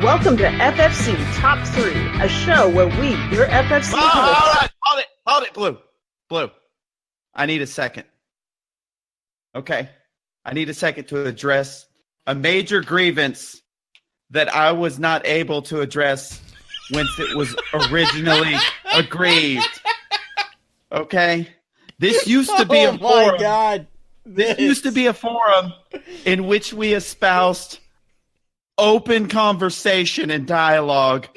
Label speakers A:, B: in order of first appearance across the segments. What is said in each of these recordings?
A: Welcome to FFC Top 3, a show where we, your FFC hosts...
B: Hold it, Blue. I need a second. Okay. I need a second to address a major grievance that I was not able to address when it was originally aggrieved. Okay? This used to be a forum.
C: My God.
B: This used to be a forum in which we espoused open conversation and dialogue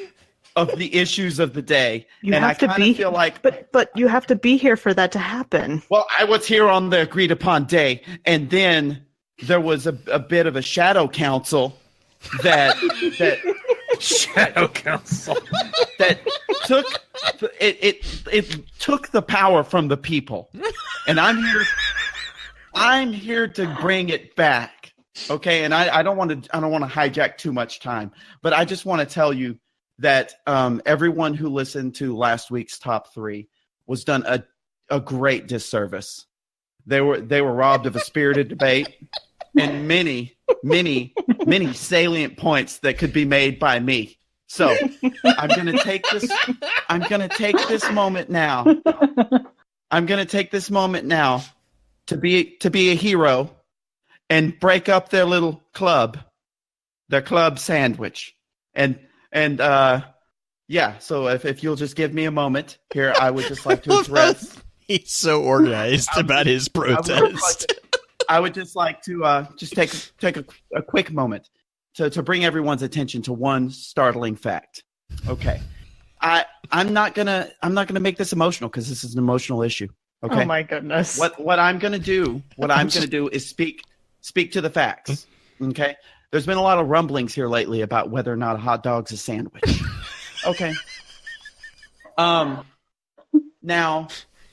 B: of the issues of the day. I kind of feel like...
A: But you have to be here for that to happen.
B: Well, I was here on the agreed upon day, and then there was a bit of a shadow council that
C: shadow council
B: that took it took the power from the people. And I'm here to bring it back. Okay, and I don't want to hijack too much time, but I just want to tell you that everyone who listened to last week's top 3 was done a great disservice. They were robbed of a spirited debate and many salient points that could be made by me. So I'm gonna take this moment now. I'm gonna take this moment now to be a hero and break up their little club, their club sandwich. And yeah, so if you'll just give me a moment here, I would just like to address...
C: He's so organized about his protest.
B: I would just like to just take a quick moment to bring everyone's attention to one startling fact. Okay. I'm not gonna make this emotional because this is an emotional issue. Okay.
A: Oh my goodness.
B: What I'm gonna do is speak to the facts. Okay. There's been a lot of rumblings here lately about whether or not a hot dog's a sandwich. Okay. Now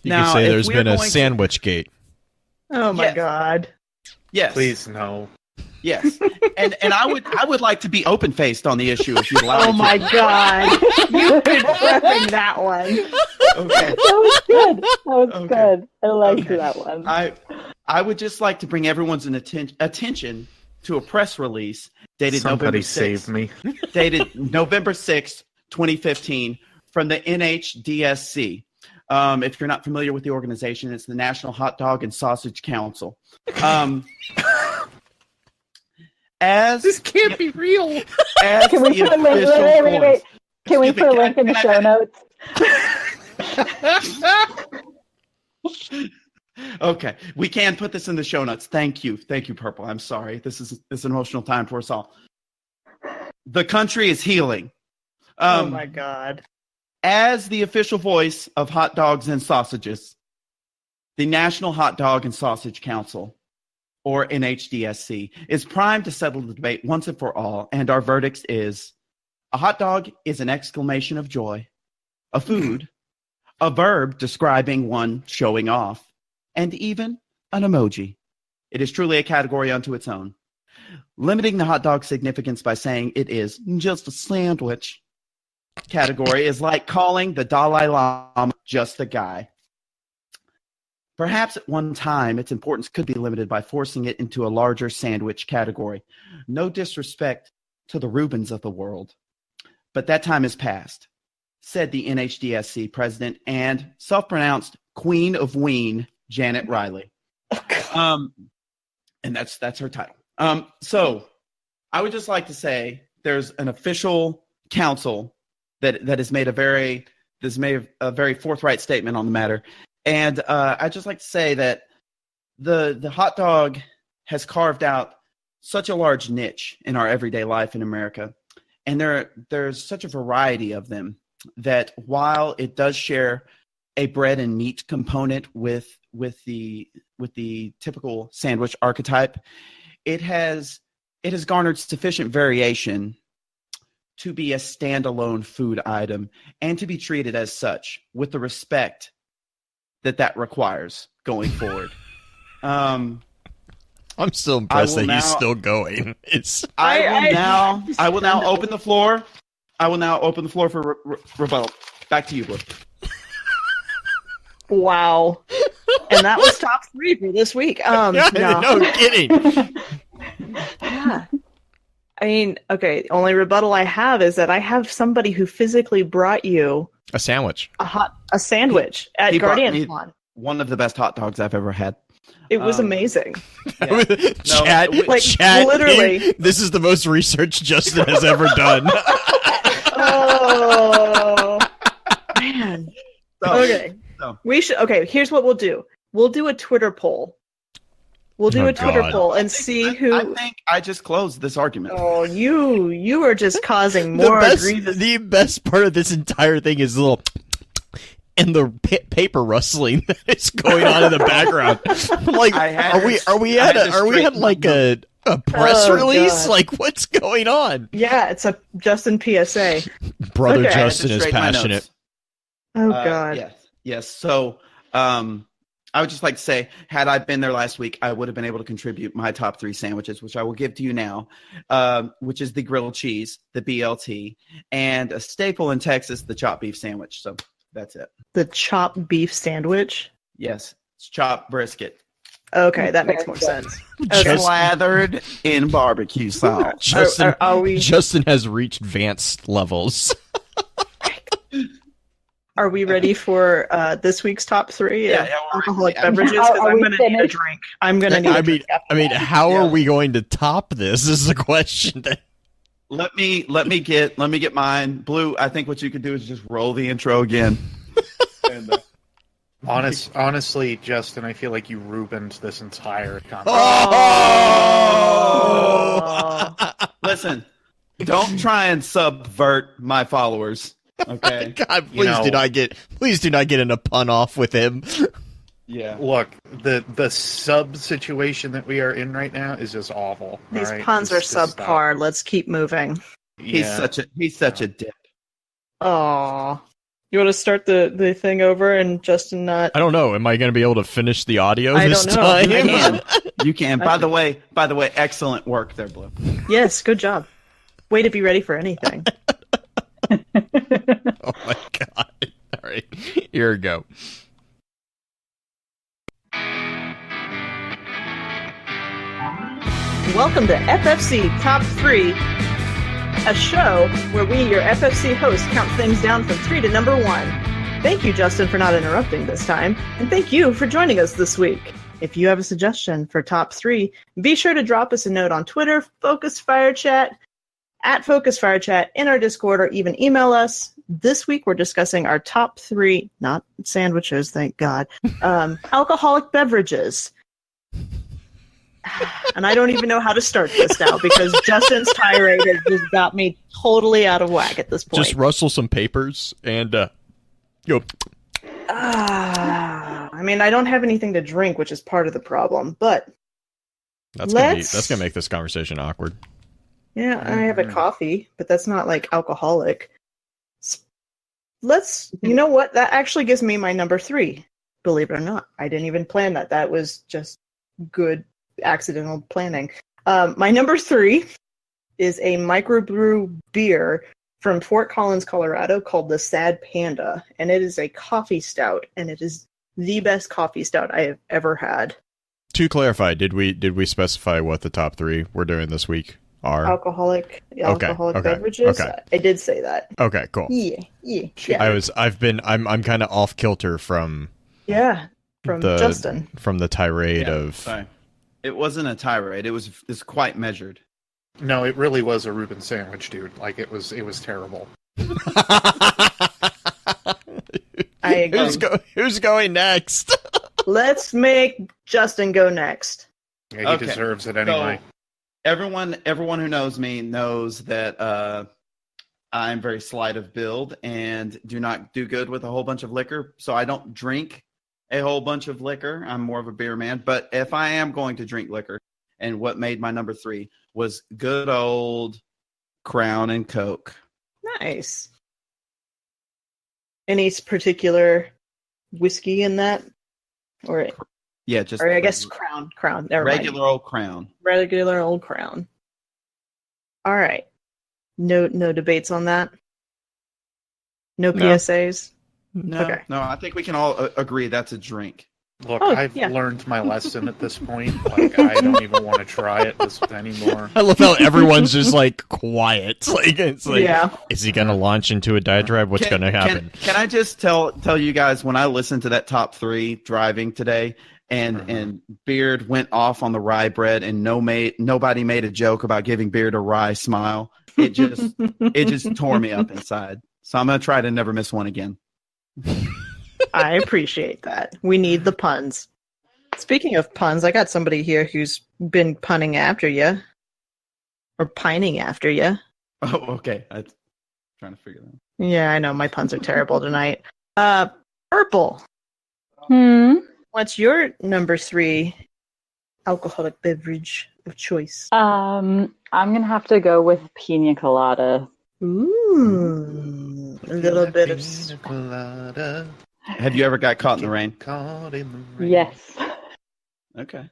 C: you can say there's been a sandwich gate.
A: Oh my God.
B: Yes.
C: Please no.
B: Yes. And I would like to be open faced on the issue if you'd allow me.
A: Oh my God. You've been prepping that one.
B: Okay.
D: That was good. That was good. I liked that one.
B: I would just like to bring everyone's attention to a press release dated November 6th, 2015 from the NHDSC. If you're not familiar with the organization, it's the National Hot Dog and Sausage Council.
C: This can't be real.
D: Can we put a link? Wait. Can we put a link in the show notes?
B: Okay, we can put this in the show notes. Thank you, Purple. I'm sorry. This is an emotional time for us all. The country is healing.
A: Oh my God.
B: As the official voice of hot dogs and sausages, the National Hot Dog and Sausage Council, or NHDSC, is primed to settle the debate once and for all, and our verdict is: a hot dog is an exclamation of joy, a food, a verb describing one showing off, and even an emoji. It is truly a category unto its own. Limiting the hot dog significance by saying it is just a sandwich category is like calling the Dalai Lama just a guy. Perhaps at one time its importance could be limited by forcing it into a larger sandwich category. No disrespect to the Reubens of the world, but that time has passed, said the NHDSC president and self-pronounced Queen of Ween, Janet Riley. And that's her title. So I would just like to say there's an official council that has made a very forthright statement on the matter. And I'd just like to say that the hot dog has carved out such a large niche in our everyday life in America. And there's such a variety of them that while it does share a bread and meat component with the typical sandwich archetype, it has garnered sufficient variation to be a standalone food item and to be treated as such with the respect that requires going forward. I'm
C: still impressed that he's still going.
B: I will now open the floor. I will now open the floor for rebuttal. Back to you, Blue.
A: Wow. And that was top 3 for this week.
C: No kidding.
A: Yeah. I mean, okay, only rebuttal I have is that I have somebody who physically brought you
C: A sandwich.
A: a sandwich at
B: He brought me
A: Guardian.
B: one of the best hot dogs I've ever had.
A: It was amazing.
B: Yeah.
C: Chat,
A: like,
C: chat,
A: literally.
C: this is the most research Justin has ever done.
A: Oh, man. Okay.
B: So.
A: We should. Okay, here's what we'll do. We'll do a Twitter poll. We'll do a Twitter poll and see who.
B: I think I just closed this argument.
A: Oh, you are just causing more grievous.
C: The best part of this entire thing is the little and the paper rustling that is going on in the background. I'm like, are we at like a press release?
A: God.
C: Like, what's going on?
A: Yeah, it's a Justin PSA.
C: Brother
A: Okay.
C: Justin is passionate.
A: Oh God.
B: Yes. So, I would just like to say, had I been there last week, I would have been able to contribute my top 3 sandwiches, which I will give to you now, which is the grilled cheese, the BLT, and a staple in Texas, the chopped beef sandwich. So that's it.
A: The chopped beef sandwich.
B: Yes, it's chopped brisket.
A: Okay, that makes more sense. Okay.
B: Slathered in barbecue sauce.
C: Justin has reached advanced levels.
A: Are we ready for this week's top 3 of alcoholic beverages?
D: Are
A: I'm
D: we
A: going to need a
D: finished?
A: drink. I'm going to need a drink.
C: I mean, how are we going to top this? Is the question.
B: Let me get mine. Blue, I think what you could do is just roll the intro again. And,
E: honestly, Justin, I feel like you Rubened this entire conversation.
C: Oh!
B: Listen, don't try and subvert my followers. Okay.
C: God, please do not get in a pun off with him.
B: Yeah.
E: Look, the sub situation that we are in right now is just awful.
A: These
E: all right?
A: puns are
E: Just
A: subpar. Let's keep moving.
E: Yeah.
B: He's such a dip.
A: Oh. You want to start the thing over and Justin not?
C: I don't know. Am I going to be able to finish the audio
A: I
C: this
A: don't know.
C: time?
B: You can. By the way, excellent work there, Blue.
A: Yes, good job. Way to be ready for anything.
C: Oh my God. All right. Here we go.
A: Welcome to FFC Top 3, a show where we, your FFC hosts, count things down from 3 to number 1. Thank you, Justin, for not interrupting this time, and thank you for joining us this week. If you have a suggestion for Top 3, be sure to drop us a note on Twitter, Focus Fire Chat, at Focus Fire Chat, in our Discord, or even email us. This week we're discussing our top 3, not sandwiches, thank God, alcoholic beverages. And I don't even know how to start this now because Justin's tirade has just got me totally out of whack at this point.
C: Just rustle some papers and go.
A: I mean, I don't have anything to drink, which is part of the problem, but
C: That's gonna make this conversation awkward.
A: Yeah, I have a coffee, but that's not like alcoholic. You know what? That actually gives me my number 3. Believe it or not, I didn't even plan that. That was just good accidental planning. My number 3 is a microbrew beer from Fort Collins, Colorado, called the Sad Panda, and it is a coffee stout, and it is the best coffee stout I have ever had.
C: To clarify, did we specify what the top 3 we're doing this week are?
A: Alcoholic beverages.
C: Okay.
A: I did say that.
C: Okay, cool.
A: Yeah.
C: I'm kind of off kilter from
A: Justin.
C: from the tirade of.
B: Sorry. It wasn't a tirade. It's quite measured.
E: No, it really was a Reuben sandwich, dude. Like it was terrible.
A: I agree.
C: Who's going next?
A: Let's make Justin go next.
E: Yeah, he deserves it anyway.
B: So, everyone who knows me knows that I'm very slight of build and do not do good with a whole bunch of liquor. So I don't drink a whole bunch of liquor. I'm more of a beer man. But if I am going to drink liquor, and what made my number 3 was good old Crown and Coke.
A: Nice. Any particular whiskey in that? Or
B: yeah, just
A: I guess Crown. Never
B: regular
A: mind.
B: old Crown.
A: Regular old Crown. All right. No debates on that. No PSAs.
B: No, I think we can all agree that's a drink.
E: Look, I've learned my lesson at this point. Like, I don't even want to try it anymore.
C: I love how everyone's just like quiet. It's like,
A: yeah.
C: Is he going to launch into a diatribe? What's going to happen?
B: Can I just tell you guys, when I listened to that top 3 driving today, and Beard went off on the rye bread, and nobody made a joke about giving Beard a rye smile. It just tore me up inside. So I'm going to try to never miss one again.
A: I appreciate that. We need the puns. Speaking of puns, I got somebody here who's been punning after you. Or pining after you.
B: Oh, okay. I'm trying to figure that out.
A: Yeah, I know. My puns are terrible tonight. Purple. What's your number 3 alcoholic beverage of choice?
D: I'm going to have to go with pina colada.
A: Ooh. A little bit of...
E: Pina colada.
B: Have you ever got caught in the rain?
E: Caught in the rain.
D: Yes.
B: Okay.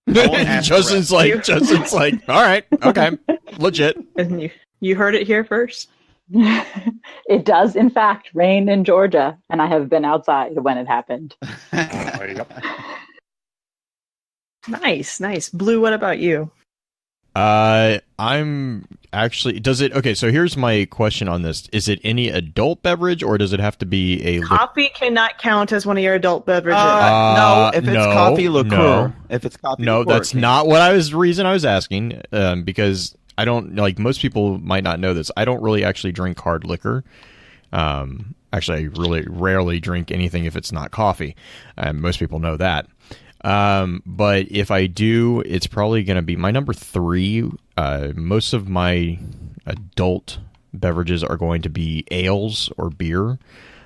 C: Justin's like, all right, okay, legit.
A: And you heard it here first.
D: It does, in fact, rain in Georgia, and I have been outside when it happened.
A: Nice. Blue, what about you?
C: I'm actually. Okay, so here's my question on this: is it any adult beverage, or does it have to be a
A: coffee? Cannot count as one of your adult beverages.
B: No, if it's coffee liqueur. If it's coffee,
C: no,
B: liqueur,
C: that's not what reason I was asking. Because I don't like, most people might not know this. I don't really actually drink hard liquor. Actually, I really rarely drink anything if it's not coffee. Most people know that. But if I do, it's probably going to be my number 3. Most of my adult beverages are going to be ales or beer.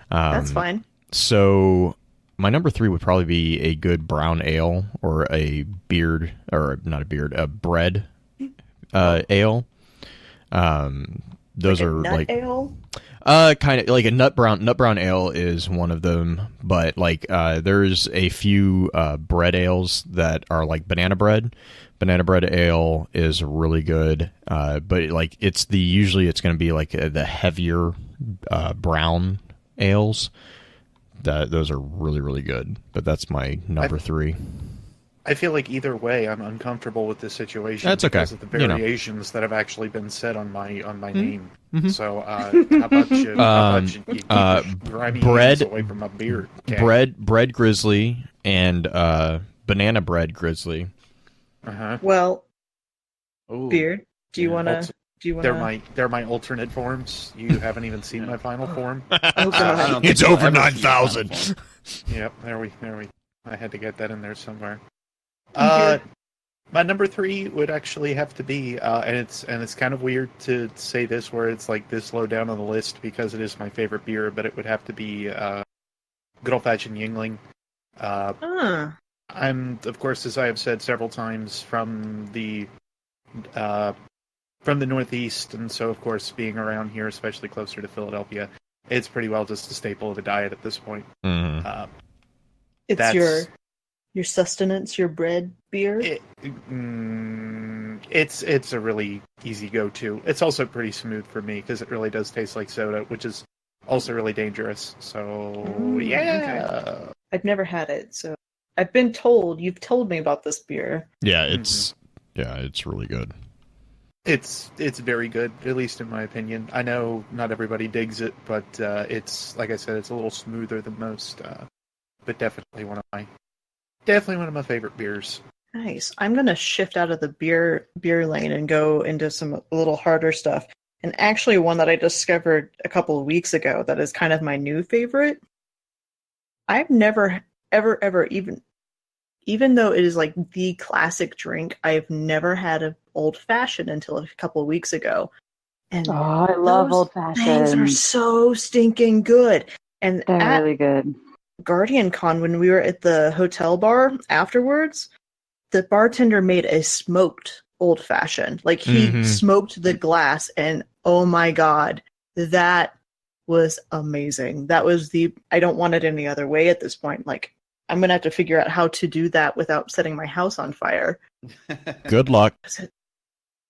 A: That's fine.
C: So my number 3 would probably be a good brown ale or a bread ale. Those
A: like
C: are
A: nut ale?
C: Kind of like a nut brown ale is one of them, but like there's a few bread ales that are like banana bread. Banana bread ale is really good, but like usually it's going to be like the heavier brown ales. Those are really, really good. But that's my number 3.
E: I feel like either way, I'm uncomfortable with this situation.
C: That's okay.
E: Because of the variations that have actually been said on my name. Mm-hmm. So, how about you keep your grimy hands away from my beer? Okay?
C: Bread grizzly and banana bread grizzly.
A: Well,
B: Ooh.
A: Beard, do you want to?
E: They're my alternate forms. You haven't even seen my final form.
C: It's over 9,000.
E: Yep, there we. I had to get that in there somewhere. My number 3 would actually have to be, and it's kind of weird to say this where it's like this low down on the list because it is my favorite beer, but it would have to be good old fashioned Yingling. I'm, of course, as I have said several times, from the Northeast, and so of course being around here, especially closer to Philadelphia, it's pretty well just a staple of the diet at this point.
C: Mm-hmm.
A: It's your sustenance, your bread beer?
E: It's a really easy go-to. It's also pretty smooth for me because it really does taste like soda, which is also really dangerous. So, yeah.
A: Okay. I've never had it, so I've been told. You've told me about this beer.
C: Yeah, it's really good.
E: It's very good, at least in my opinion. I know not everybody digs it, but it's, like I said, it's a little smoother than most. But definitely one of my favorite beers.
A: Nice. I'm gonna shift out of the beer lane and go into some a little harder stuff. And actually, one that I discovered a couple of weeks ago that is kind of my new favorite. I've never ever even though it is like the classic drink, I've never had an old fashioned until a couple of weeks ago. And
D: I love old fashions.
A: Things are so stinking good. And
D: they're really good.
A: Guardian Con, when we were at the hotel bar afterwards, the bartender made a smoked old fashioned. Like he smoked the glass, and oh my god, that was amazing. That was I don't want it any other way at this point. Like, I'm gonna have to figure out how to do that without setting my house on fire.
C: Good luck.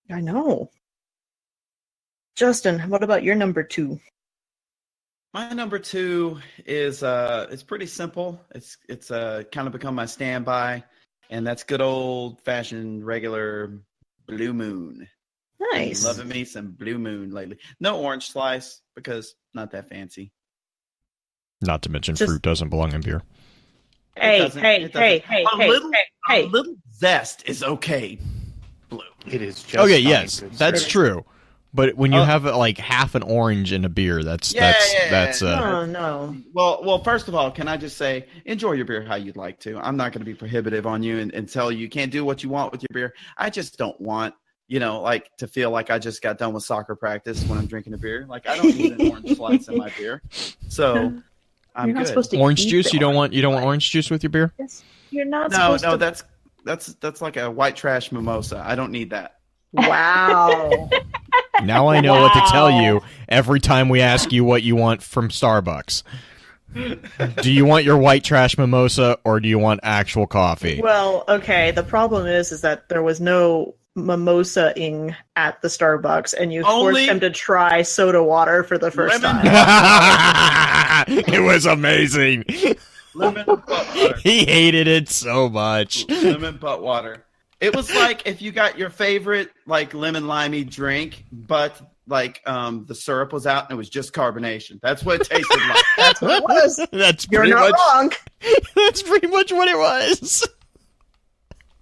A: I know. Justin, what about your number 2?
B: My number 2 is it's pretty simple. It's kind of become my standby, and that's good old fashioned regular Blue Moon.
A: Nice.
B: Been loving me some Blue Moon lately. No orange slice because not that fancy.
C: Not to mention, fruit doesn't belong in beer.
A: Hey.
B: A little zest is okay. Blue.
E: It is just
C: okay. Yes, that's true. But when you have like half an orange in a beer, that's
A: no.
B: Well, first of all, can I just say, enjoy your beer how you'd like to. I'm not going to be prohibitive on you and tell you can't do what you want with your beer. I just don't want, like to feel like I just got done with soccer practice when I'm drinking a beer. Like I don't need an orange slice in my beer. So I'm
A: You're not
B: good.
A: supposed to
C: orange
A: eat
C: juice?
A: the
C: You don't want orange juice with your beer?
A: Yes. You're not supposed to.
B: No, that's like a white trash mimosa. I don't need that.
A: Wow.
C: Now I know what to tell you every time we ask you what you want from Starbucks. Do you want your white trash mimosa or do you want actual coffee?
A: Well, okay. The problem is that there was no mimosa-ing at the Starbucks, and you forced him to try soda water for the first time.
C: It was amazing.
B: Lemon butt water.
C: He hated it so much.
B: Lemon butt water. It was like if you got your favorite like lemon limey drink, but like the syrup was out and it was just carbonation. That's what it tasted like.
A: That's what it was.
C: You're
A: not wrong.
C: That's pretty much what it was.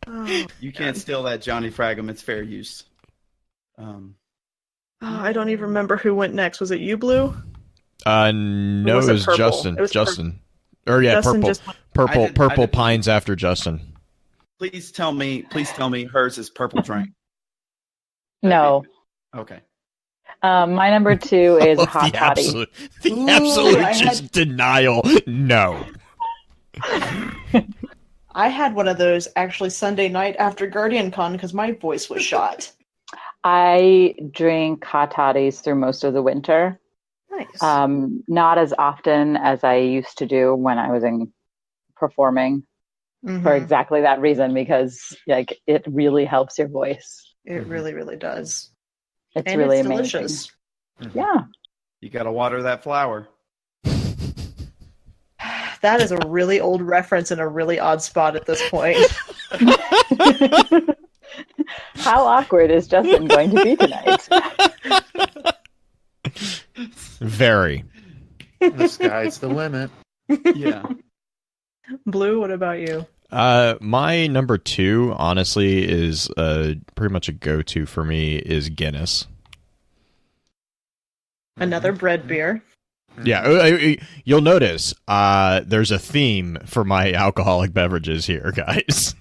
A: Oh,
B: you can't steal that, Johnny Fragum. It's fair use.
A: I don't even remember who went next. Was it you, Blue?
C: No, it was Justin.
A: It was
C: Justin. Justin purple pines after Justin.
B: Please tell me hers is purple drink.
D: No.
B: Okay.
D: My number 2 is hot toddy.
C: The absolute denial. No.
A: I had one of those actually Sunday night after Guardian Con because my voice was shot.
D: I drink hot toddies through most of the winter.
A: Nice.
D: Not as often as I used to do when I was performing.
A: Mm-hmm.
D: For exactly that reason, because like it really helps your voice.
A: It really, really does.
D: It's
A: and
D: really
A: it's
D: amazing.
A: Delicious.
B: Mm-hmm.
D: Yeah.
B: You got to water that flower.
A: That is a really old reference in a really odd spot at this point.
D: How awkward is Justin going to be tonight?
C: Very.
E: The sky's the limit.
B: Yeah.
A: Blue, what about you?
C: My number 2, honestly, is pretty much a go-to for me is Guinness.
A: Another bread beer.
C: Yeah, you'll notice there's a theme for my alcoholic beverages here, guys.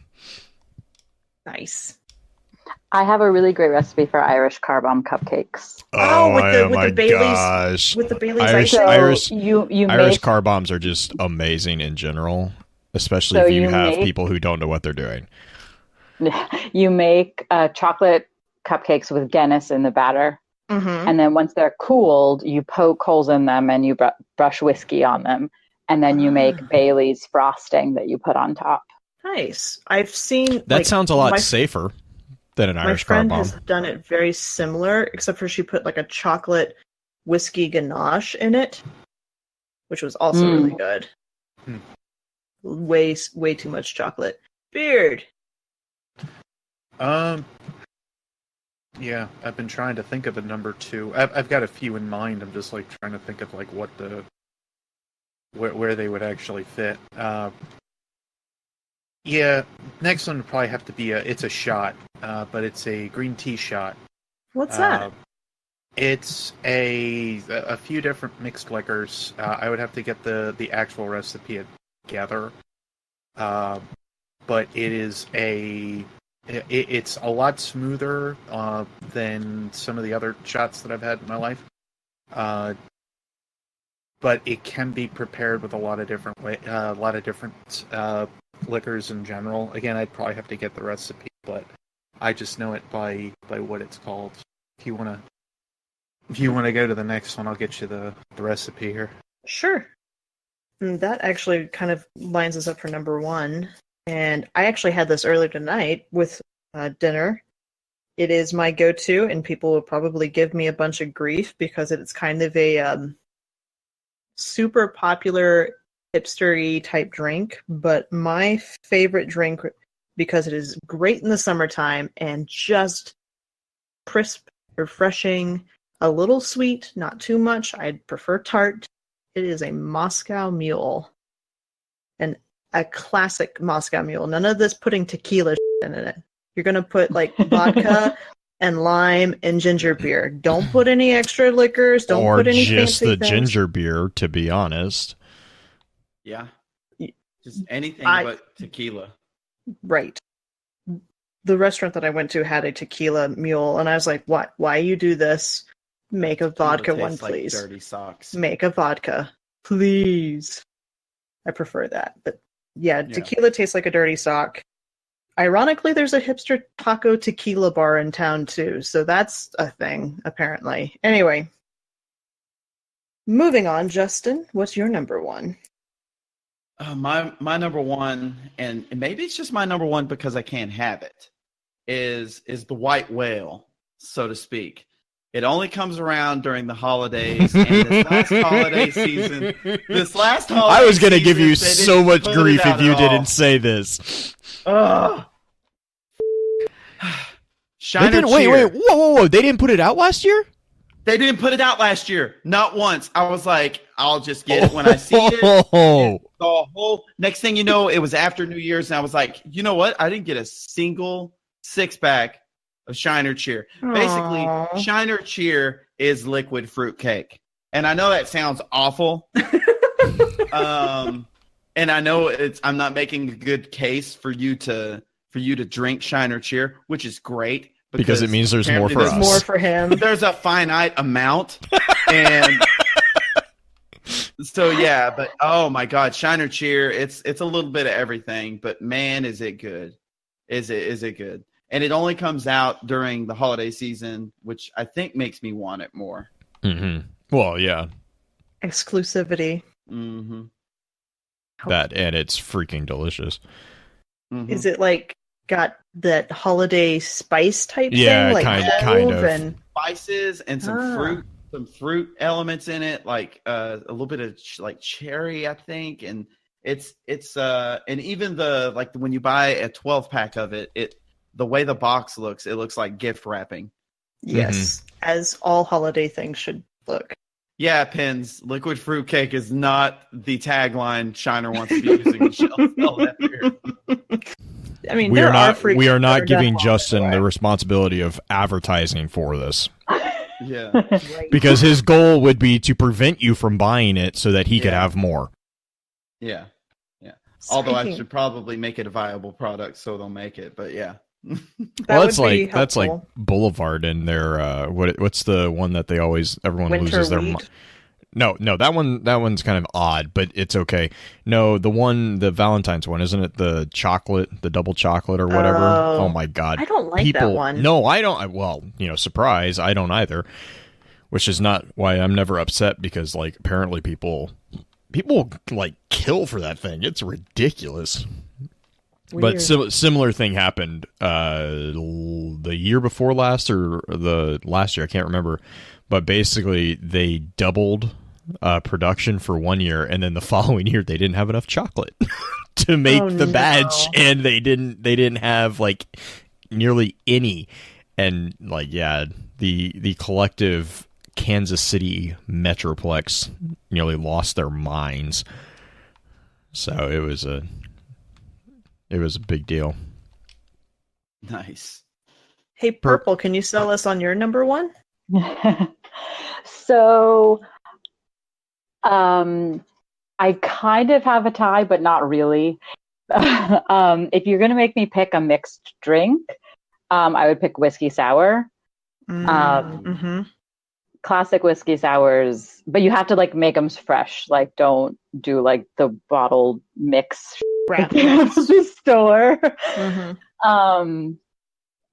A: Nice.
D: I have a really great recipe for Irish car bomb cupcakes.
A: With the Baileys.
C: Gosh.
A: With the Baileys
C: Irish car bombs are just amazing in general, especially if you have people who don't know what they're doing.
D: You make chocolate cupcakes with Guinness in the batter.
A: Mm-hmm.
D: And then once they're cooled, you poke holes in them and you brush whiskey on them. And then you make Bailey's frosting that you put on top.
A: Nice. I've seen...
C: That sounds a lot safer than an Irish car bomb.
A: My friend has done it very similar, except for she put like a chocolate whiskey ganache in it, which was also really good. Way too much chocolate. Beard.
E: Yeah, I've been trying to think of a number 2. I've got a few in mind. I'm just like trying to think of like what where they would actually fit. Yeah, next one would probably have to be it's a shot, but it's a green tea shot.
A: What's that?
E: It's a few different mixed liquors. I would have to get the actual recipe together. But it's a lot smoother than some of the other shots that I've had in my life. But it can be prepared with a lot of different liquors in general. Again, I'd probably have to get the recipe, but I just know it by what it's called. If you want to go to the next one, I'll get you the recipe here.
A: Sure. And that actually kind of lines us up for number 1. And I actually had this earlier tonight with dinner. It is my go-to, and people will probably give me a bunch of grief because it's kind of a super popular hipster-y type drink, but my favorite drink, because it is great in the summertime and just crisp, refreshing, a little sweet, not too much. I'd prefer tart. It is a Moscow Mule. And a classic Moscow Mule. None of this putting tequila in it. You're going to put like vodka and lime and ginger beer. Don't put any extra liquors. Don't put any fancy
C: just the
A: things.
C: ginger beer, to be honest.
B: Yeah. Just anything but tequila.
A: Right. The restaurant that I went to had a tequila mule, and I was like, "What? Why you do this? Make a vodka one, please.
B: Like dirty socks.
A: Make a vodka, please." I prefer that, but yeah, tequila tastes like a dirty sock. Ironically, there's a hipster taco tequila bar in town too, so that's a thing apparently. Anyway, moving on. Justin, what's your number one?
B: My number one, and maybe it's just my number one because I can't have it, is the white whale, so to speak. It only comes around during the holidays, and this last holiday season,
C: I was going to give you so much grief if you didn't say this.
B: Shiner
C: Wait, whoa, they didn't put it out last year?
B: They didn't put it out last year. Not once. I was like, I'll just get it when I see it. The whole next thing you know, it was after New Year's, and I was like, you know what? I didn't get a single 6-pack of Shiner Cheer. Basically, Shiner Cheer is liquid fruitcake. And I know that sounds awful. And I know I'm not making a good case for you to drink Shiner Cheer, which is great.
C: Because it means there's more for us.
A: There's more for him.
B: There's a finite amount. And so, yeah, but oh my God, Shiner Cheer, it's a little bit of everything, but man, is it good. Is it good. And it only comes out during the holiday season, which I think makes me want it more.
C: Mm-hmm. Well, yeah.
A: Exclusivity.
B: Mm-hmm.
C: That, and it's freaking delicious.
B: Mm-hmm.
A: Is it like got that holiday spice type
C: thing?
A: Like
C: kind of.
A: And
B: spices and some fruit elements in it, like a little bit of like cherry, I think. And it's and even when you buy a 12-pack of it, the way the box looks, it looks like gift wrapping.
A: Yes, as all holiday things should look.
B: Yeah, Pins, liquid fruitcake is not the tagline Shiner wants to be using. Sell that here.
A: I mean,
C: we are not giving Justin the responsibility of advertising for this.
B: Yeah.
A: Right.
C: Because his goal would be to prevent you from buying it so that he could have more.
B: Yeah. Yeah. Although I should probably make it a viable product so they'll make it, but yeah.
C: That's like Boulevard and their what's the one that everyone loses their mind. No, that one's kind of odd, but it's okay. No, the Valentine's one, isn't it the double chocolate or whatever? Oh my God.
A: I don't like that one.
C: No, I don't. Well, surprise, I don't either. Which is not why I'm never upset, because like apparently people like kill for that thing. It's ridiculous.
A: Weird.
C: But similar thing happened the year before last or the last year, I can't remember. But basically, they doubled production for 1 year, and then the following year they didn't have enough chocolate to make the batch, and they didn't have like nearly any. And like, yeah, the collective Kansas City Metroplex nearly lost their minds. So it was a big deal.
B: Nice.
A: Hey, Purple, can you sell us on your number one?
D: So, I kind of have a tie, but not really. If you're going to make me pick a mixed drink, I would pick whiskey sour. Classic whiskey sours, but you have to like make them fresh. Like, don't do like the bottled mix at the store.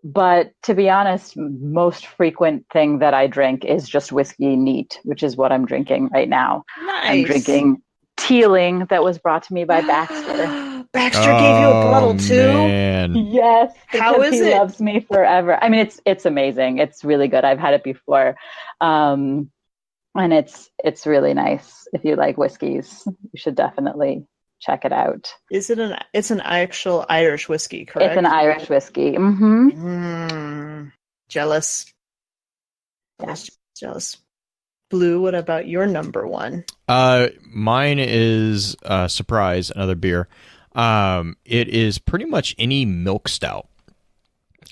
D: But to be honest, most frequent thing that I drink is just whiskey neat, which is what I'm drinking right now.
A: Nice.
D: I'm drinking Teeling that was brought to me by Baxter.
A: Baxter gave you a bottle too?
C: Man.
D: Yes.
A: How is
D: he
A: it?
D: Loves me forever. I mean, it's amazing. It's really good. I've had it before. And it's really nice. If you like whiskeys, you should definitely check it out.
A: Is it it's an actual Irish whiskey, correct?
D: It's an Irish whiskey.
A: Jealous. Yes, jealous. Blue, what about your number one?
C: Mine is surprise, another beer. It is pretty much any milk stout.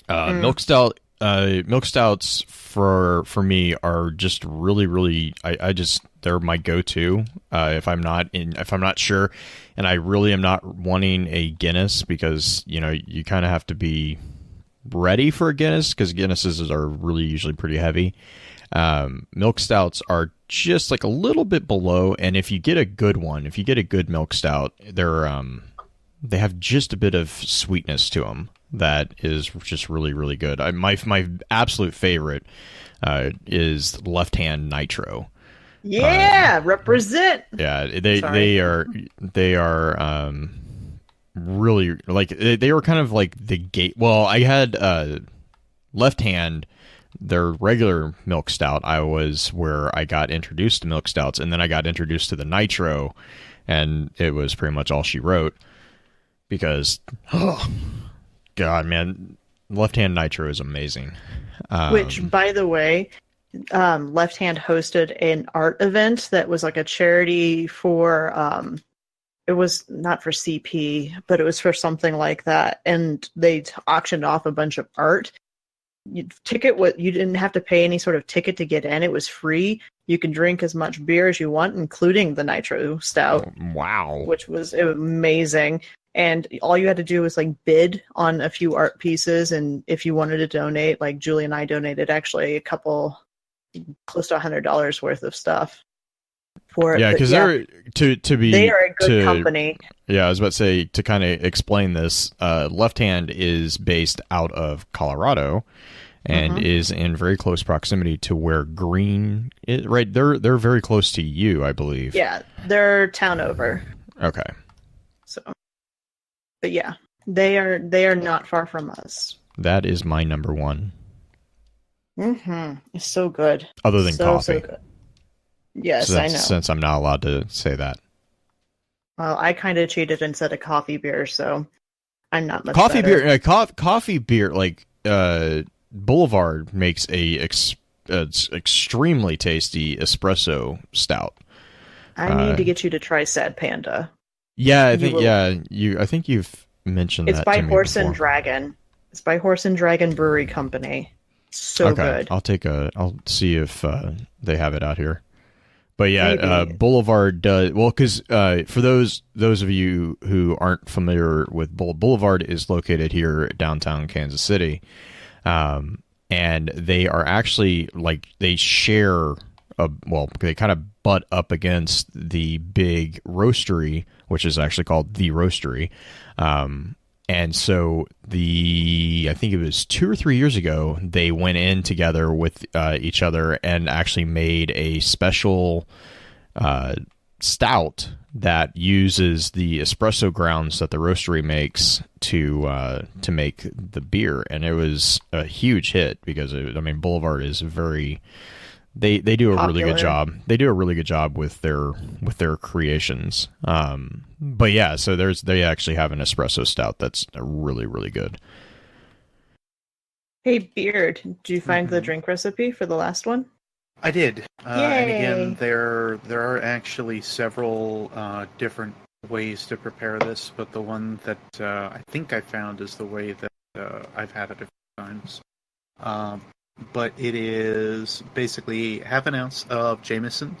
C: Milk stouts for me are just really I just they're my go-to if I'm not sure, and I really am not wanting a Guinness, because you kind of have to be ready for a Guinness, because Guinnesses are really usually pretty heavy. Milk stouts are just like a little bit below, and if you get a good one, if you get a good milk stout, they have just a bit of sweetness to them that is just really good. My absolute favorite is Left Hand Nitro.
A: Yeah, represent.
C: Yeah, they are really, like, they were kind of like the gate. Well, I had Left Hand, their regular milk stout. I was where I got introduced to milk stouts, and then I got introduced to the Nitro, and it was pretty much all she wrote, because God, man, Left Hand Nitro is amazing.
A: Which, by the way, Left Hand hosted an art event that was like a charity for, it was not for CP, but it was for something like that. And they auctioned off a bunch of art. You didn't have to pay any sort of ticket to get in. It was free. You can drink as much beer as you want, including the Nitro Stout.
C: Wow.
A: Which was amazing. And all you had to do was like bid on a few art pieces, and if you wanted to donate, like Julie and I donated actually a couple, close to $100 worth of stuff for it.
C: Yeah, because they are a
A: good company.
C: Yeah, I was about to say, to kind of explain this, Left Hand is based out of Colorado and is in very close proximity to where Green is, right? They're very close to you, I believe.
A: Yeah, they're town over.
C: Okay.
A: So, but yeah, they are not far from us.
C: That is my number one.
A: It's so good.
C: Other than coffee.
A: So good. Yes,
C: I
A: know.
C: Since I'm not allowed to say that.
A: Well, I kind of cheated and said a coffee beer, so I'm not much
C: coffee
A: better.
C: beer. Coffee beer, like Boulevard makes it's extremely tasty espresso stout.
A: I need to get you to try Sad Panda.
C: Yeah, I think you've mentioned
A: it's
C: that.
A: By
C: to me
A: Horse
C: before.
A: and Dragon. It's by Horse and Dragon Brewery Company. So good.
C: I'll see if they have it out here. But yeah, Boulevard does well, because for those of you who aren't familiar with Boulevard is located here downtown Kansas City, and they are actually they share they kind of butt up against the big roastery, which is actually called The Roastery. And so I think it was 2 or 3 years ago, they went in together with each other and actually made a special stout that uses the espresso grounds that the roastery makes to make the beer. And it was a huge hit because Boulevard is very. They do a
A: popular.
C: Really good job. They do a really good job with their creations. But yeah, so they actually have an espresso stout that's really, really good.
A: Hey Beard, did you find the drink recipe for the last one?
E: I did.
A: Yay.
E: And again, there are actually several different ways to prepare this, but the one that I think I found is the way that I've had it a few times. But it is basically half an ounce of Jameson,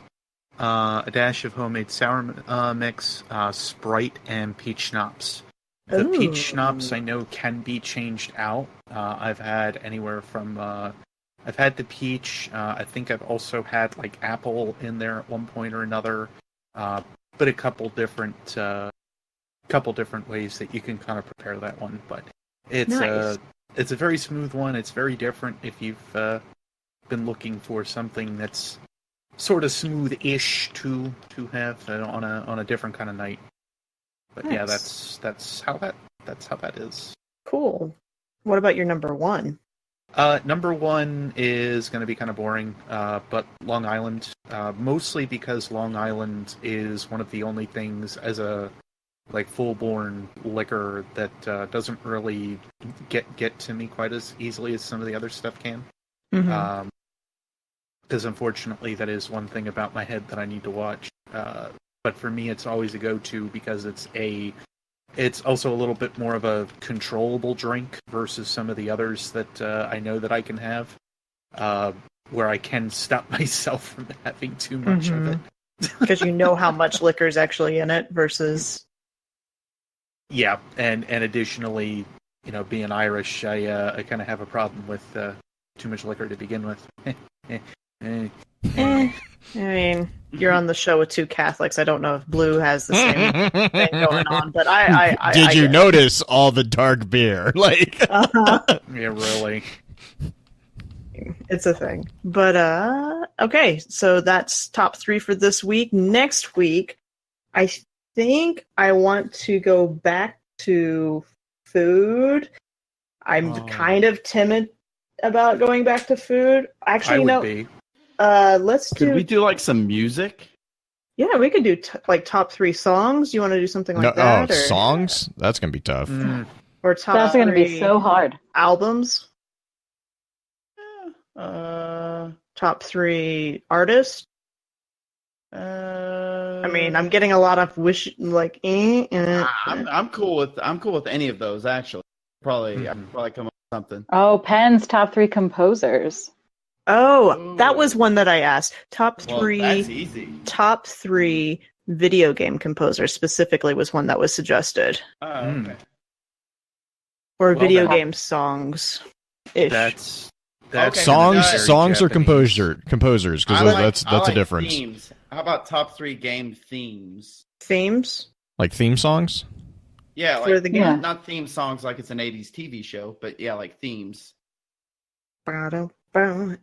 E: a dash of homemade sour mix, Sprite, and peach schnapps. The peach schnapps I know can be changed out. I've had anywhere from I've had the peach. I think I've also had apple in there at one point or another. But a couple different ways that you can kind of prepare that one. But it's
A: nice.
E: It's a very smooth one. It's very different if you've been looking for something that's sort of smooth-ish to have on a different kind of night. But nice. Yeah, that's how that is.
A: Cool. What about your number one?
E: Number one is going to be kind of boring, but Long Island, mostly because Long Island is one of the only things as a full-born liquor that doesn't really get to me quite as easily as some of the other stuff can.
A: Mm-hmm.
E: Because unfortunately, that is one thing about my head that I need to watch. But for me, it's always a go-to because it's also a little bit more of a controllable drink versus some of the others that I know that I can have, where I can stop myself from having too much of it.
A: Because you know how much liquor is actually in it versus...
E: Yeah, and additionally, being Irish, I kind of have a problem with too much liquor to begin with.
A: I mean, you're on the show with two Catholics. I don't know if Blue has the same thing going on, but I
C: did you notice all the dark beer?
E: Yeah, really.
A: It's a thing. But okay, so that's top 3 for this week. Next week, I think I want to go back to food. I'm kind of timid about going back to food. Actually,
E: I would be.
B: Could we do some music?
A: Yeah, we could do top 3 songs. You want to do something like that?
C: Oh, songs? That's gonna be tough.
A: Or top
D: That's going to be so hard.
A: Albums. Top 3 artists. I mean, I'm getting a lot of
B: I'm cool with any of those actually. I could probably come up with something.
D: Oh, Penn's top 3 composers.
A: Oh, that was one that I asked. Top 3.
B: That's easy.
A: Top 3 video game composers specifically was one that was suggested.
B: Okay.
A: Or video game songs.
E: That's
B: okay.
C: Songs or composers? Because that's a difference.
B: Themes. How about top 3 game themes?
A: Themes?
C: Like theme songs?
B: Yeah,
A: for the game.
B: Not theme songs like it's an 80s TV show, but yeah, like themes.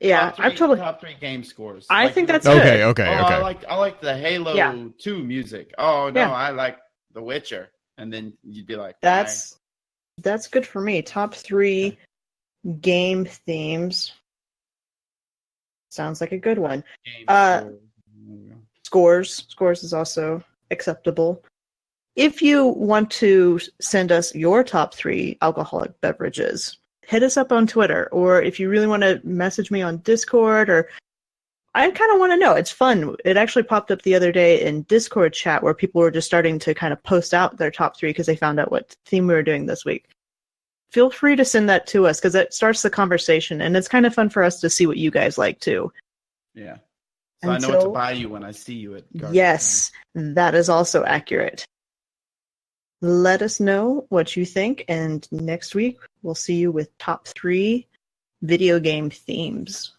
A: Yeah,
B: top 3 game scores.
A: I think that's
C: okay.
A: good.
C: Okay.
B: I like the Halo 2 music. Oh no, I like The Witcher, and then you'd be like,
A: that's good for me. Top 3 game themes. Sounds like a good one. Scores is also acceptable. If you want to send us your top 3 alcoholic beverages, hit us up on Twitter, or if you really want to message me on Discord, or I kind of want to know. It's fun. It actually popped up the other day in Discord chat where people were just starting to kind of post out their top 3 because they found out what theme we were doing this week. Feel free to send that to us because it starts the conversation, and it's kind of fun for us to see what you guys like too.
B: Yeah. So I know what to buy you when I see you at Garden.
A: Yes, that is also accurate. Let us know what you think, and next week we'll see you with top 3 video game themes.